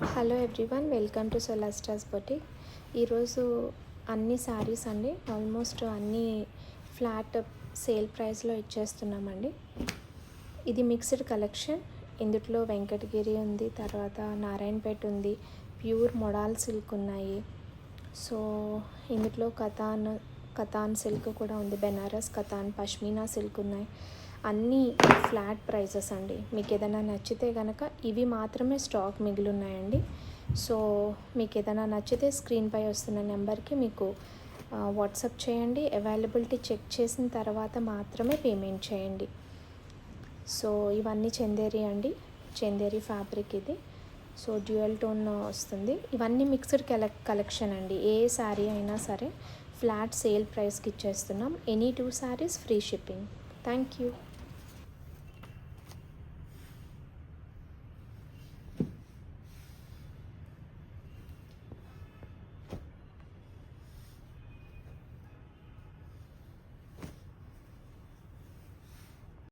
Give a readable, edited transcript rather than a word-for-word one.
Hello everyone, welcome to Solastas boutique. ఈరోజు అన్ని శారీస్ అండి, ఆల్మోస్ట్ అన్నీ ఫ్లాట్ సేల్ ప్రైస్లో ఇచ్చేస్తున్నామండి. ఇది మిక్స్డ్ కలెక్షన్. ఇందులో వెంకటగిరి ఉంది, తర్వాత నారాయణపేట ఉంది, ప్యూర్ మొడాల్ సిల్క్ ఉన్నాయి. సో ఇందులో కతాన్ సిల్క్ కూడా ఉంది, బెనారస్ కతాన్, పష్మీనా సిల్క్ ఉన్నాయి. అన్నీ ఫ్లాట్ ప్రైజెస్ అండి. మీకు ఏదైనా నచ్చితే కనుక ఇవి మాత్రమే స్టాక్ మిగిలి ఉన్నాయండి. సో మీకు ఏదైనా నచ్చితే స్క్రీన్పై వస్తున్న నెంబర్కి మీకు వాట్సాప్ చేయండి. అవైలబిలిటీ చెక్ చేసిన తర్వాత మాత్రమే పేమెంట్ చేయండి. సో ఇవన్నీ చందేరి అండి, చందేరి ఫ్యాబ్రిక్ ఇది. సో డ్యూయల్ టోన్ వస్తుంది. ఇవన్నీ మిక్స్డ్ కలెక్షన్ అండి. ఏ శారీ అయినా సరే ఫ్లాట్ సేల్ ప్రైస్కి ఇచ్చేస్తున్నాం. Any 2 saris free shipping. Thank you.